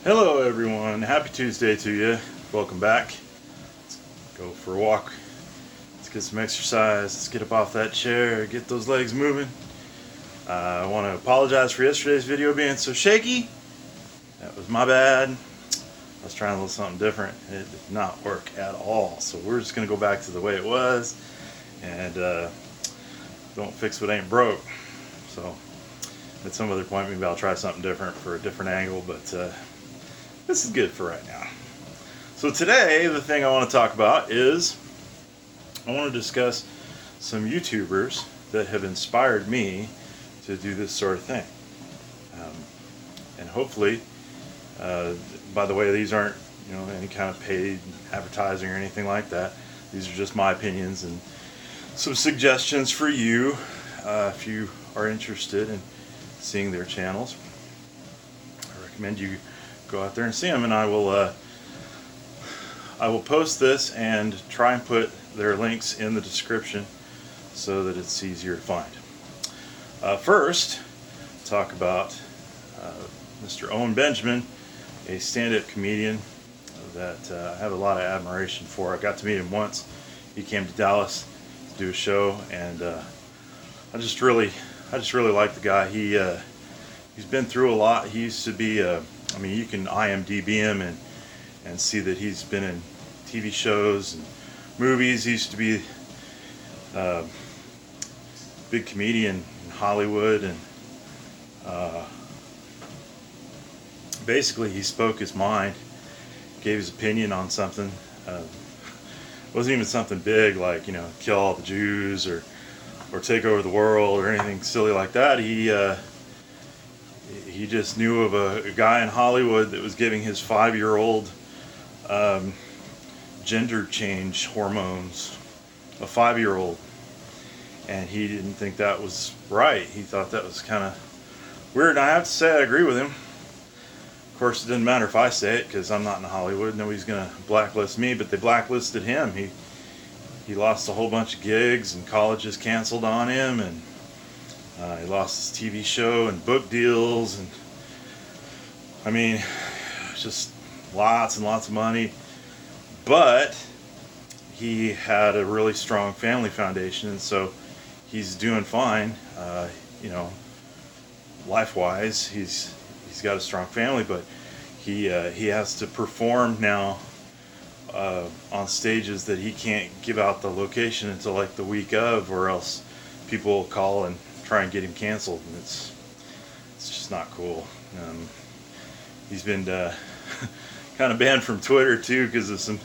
Hello everyone, happy Tuesday to you. Welcome back. Let's go for a walk. Let's get some exercise. Let's get up off that chair, get those legs moving. I want to apologize for yesterday's video being so shaky. That was my bad. I was trying a little something different. It did not work at all. So we're just going to go back to the way it was and don't fix what ain't broke. So at some other point maybe I'll try something different for a different angle, but this is good for right now. So today, the thing I want to talk about is I want to discuss some YouTubers that have inspired me to do this sort of thing. And hopefully, by the way, these aren't any kind of paid advertising or anything like that. These are just my opinions and some suggestions for you if you are interested in seeing their channels. I recommend you go out there and see them, and I will post this and try and put their links in the description so that it's easier to find. First, talk about Mr. Owen Benjamin, a stand-up comedian that I have a lot of admiration for. I got to meet him once. He came to Dallas to do a show, and I just really like the guy. He's been through a lot. He used to be I mean, you can IMDb him and see that he's been in TV shows and movies. He used to be a big comedian in Hollywood, and basically he spoke his mind, gave his opinion on something. Wasn't even something big like kill all the Jews or take over the world or anything silly like that. He just knew of a guy in Hollywood that was giving his 5-year-old gender change hormones, a 5-year-old, and he didn't think that was right. He thought that was kind of weird, and I have to say I agree with him. Of course, it doesn't matter if I say it because I'm not in Hollywood. Nobody's going to blacklist me, but they blacklisted him. He lost a whole bunch of gigs, and colleges canceled on him, and he lost his TV show and book deals, and I mean, just lots and lots of money. But he had a really strong family foundation, and so he's doing fine. Life-wise, he's got a strong family, but he has to perform now on stages that he can't give out the location until like the week of, or else people will call and try and get him canceled, and it's just not cool. He's been kind of banned from Twitter too because of some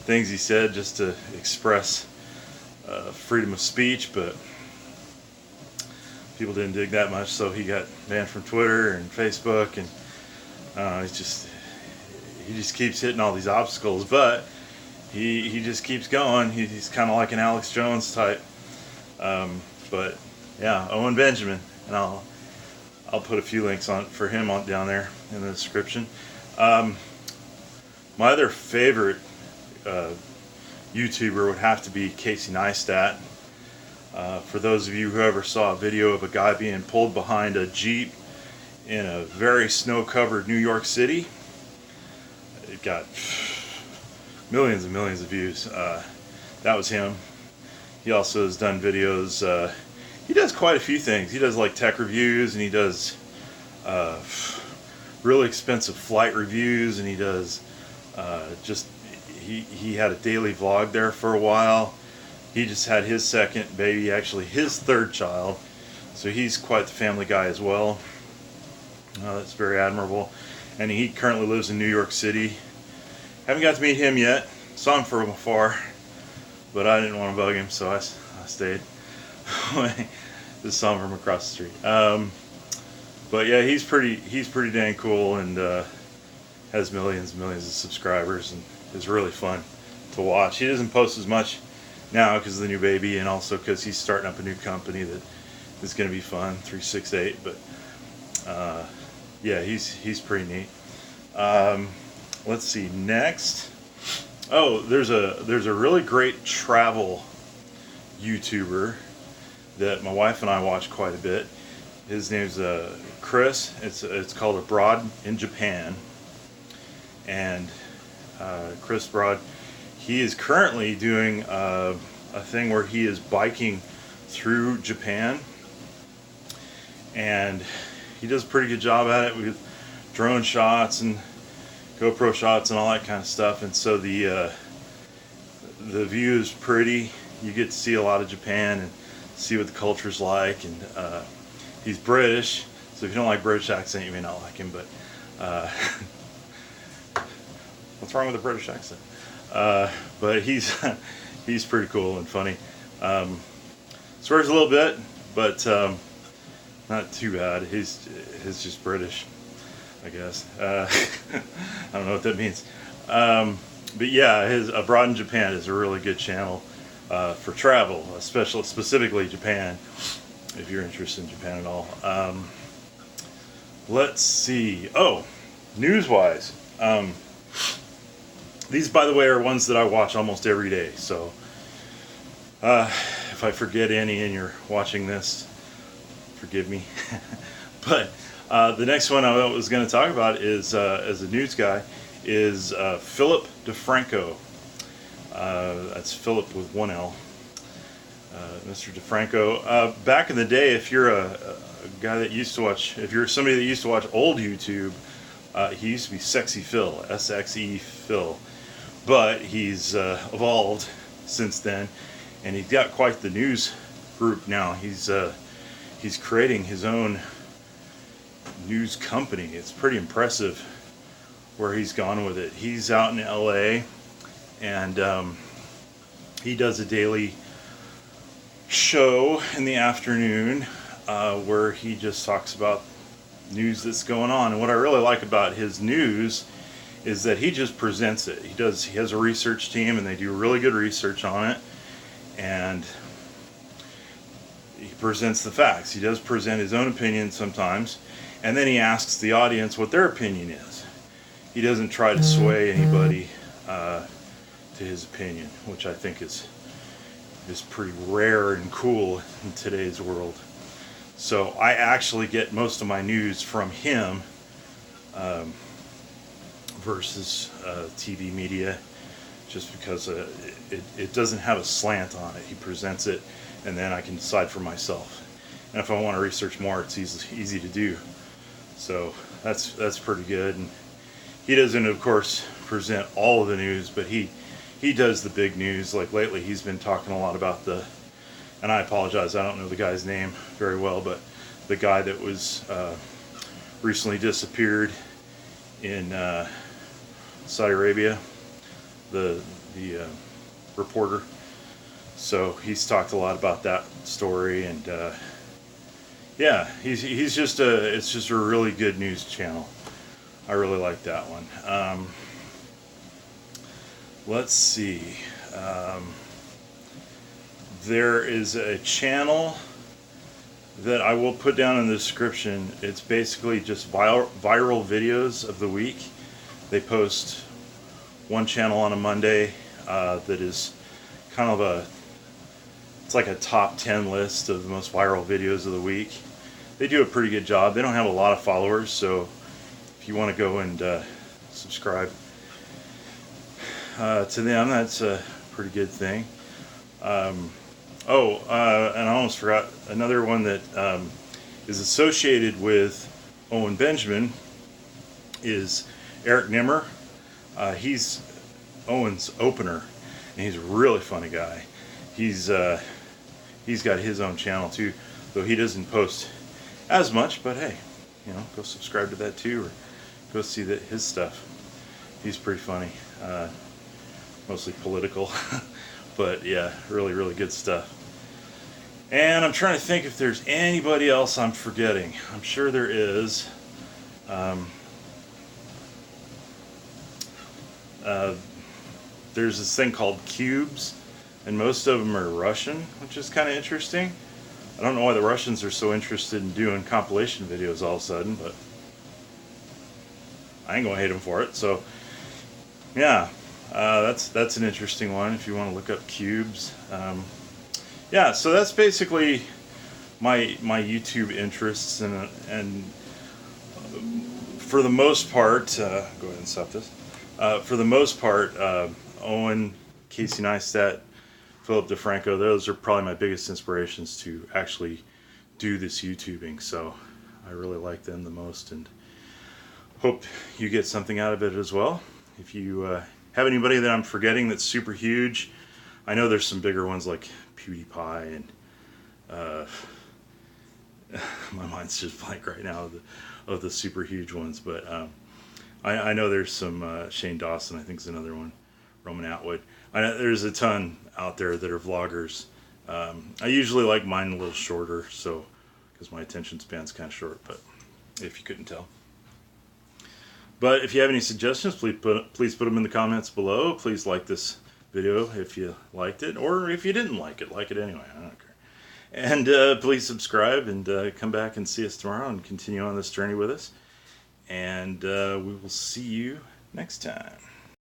things he said just to express freedom of speech, but people didn't dig that much, so he got banned from Twitter and Facebook, and he just keeps hitting all these obstacles, but he just keeps going. He's kind of like an Alex Jones type, but yeah, Owen Benjamin, and I'll put a few links for him down there in the description. My other favorite YouTuber would have to be Casey Neistat. For those of you who ever saw a video of a guy being pulled behind a Jeep in a very snow-covered New York City, it got millions and millions of views. That was him. He also has done videos. He does quite a few things. He does like tech reviews, and he does really expensive flight reviews, and he does he had a daily vlog there for a while. He just had his second baby, actually his third child, so he's quite the family guy as well. That's very admirable, and he currently lives in New York City. Haven't got to meet him yet. Saw him from afar, but I didn't want to bug him, so I stayed. Just saw him from across the street. But yeah, he's pretty dang cool, and has millions and millions of subscribers, and is really fun to watch. He doesn't post as much now because of the new baby, and also because he's starting up a new company that is going to be fun, 368. But yeah, he's pretty neat. Let's see next. Oh, there's a really great travel YouTuber that my wife and I watch quite a bit. His name's Chris. It's called Abroad in Japan. and Chris Broad, he is currently doing a thing where he is biking through Japan, and he does a pretty good job at it with drone shots and GoPro shots and all that kind of stuff. And so the view is pretty. You get to see a lot of Japan and see what the culture's like. And he's British, so if you don't like British accent, you may not like him. But what's wrong with a British accent? But he's he's pretty cool and funny. Swears a little bit, but not too bad. He's just British, I guess. I don't know what that means. But yeah, his Abroad in Japan is a really good channel for travel, specifically Japan, if you're interested in Japan at all. Let's see. Oh, news-wise. These, by the way, are ones that I watch almost every day. So if I forget any and you're watching this, forgive me. But the next one I was going to talk about is, as a news guy, is Philip DeFranco. That's Philip with one L. Mr. DeFranco. Back in the day, if you're a guy that used to watch, if you're somebody that used to watch old YouTube, he used to be Sexy Phil, SXE Phil. But he's evolved since then, and he's got quite the news group now. He's creating his own news company. It's pretty impressive where he's gone with it. He's out in LA, and he does a daily show in the afternoon where he just talks about news that's going on. And what I really like about his news is that he just presents it. He has a research team, and they do really good research on it, and he presents the facts. He does present his own opinion sometimes, and then he asks the audience what their opinion is. He doesn't try to sway anybody to his opinion, which I think is pretty rare and cool in today's world. So I actually get most of my news from him versus TV media, just because it doesn't have a slant on it. He presents it, and then I can decide for myself. And if I want to research more, it's easy to do. So that's pretty good. And he doesn't, of course, present all of the news, but he does the big news. Like lately, he's been talking a lot about and I apologize, I don't know the guy's name very well, but the guy that was recently disappeared in Saudi Arabia, the reporter. So he's talked a lot about that story, and yeah, it's just a really good news channel. I really like that one. Let's see. There is a channel that I will put down in the description. It's basically just viral videos of the week. They post one channel on a Monday that is kind of it's like a top 10 list of the most viral videos of the week. They do a pretty good job. They don't have a lot of followers, so if you want to go and subscribe to them, that's a pretty good thing. And I almost forgot another one that is associated with Owen Benjamin is Eric Nimmer. He's Owen's opener, and he's a really funny guy. He's got his own channel too, though he doesn't post as much, but hey, go subscribe to that too, or go see his stuff. He's pretty funny, mostly political, but yeah, really, really good stuff. And I'm trying to think if there's anybody else I'm forgetting. I'm sure there is. There's this thing called cubes, and most of them are Russian, which is kind of interesting. I don't know why the Russians are so interested in doing compilation videos all of a sudden, but I ain't gonna hate them for it. So yeah, that's an interesting one if you want to look up cubes. Yeah, so that's basically my YouTube interests, and for the most part, go ahead and stop this. For the most part, Owen, Casey Neistat, Philip DeFranco, those are probably my biggest inspirations to actually do this YouTubing. So I really like them the most, and hope you get something out of it as well. If you have anybody that I'm forgetting that's super huge, I know there's some bigger ones like PewDiePie, and my mind's just blank right now of the super huge ones, but I know there's some Shane Dawson, I think is another one, Roman Atwood. I know there's a ton out there that are vloggers. I usually like mine a little shorter, so because my attention span's kind of short, but if you couldn't tell. But if you have any suggestions, please put them in the comments below. Please like this video if you liked it, or if you didn't like it anyway. I don't care. And please subscribe, and come back and see us tomorrow and continue on this journey with us. And we will see you next time.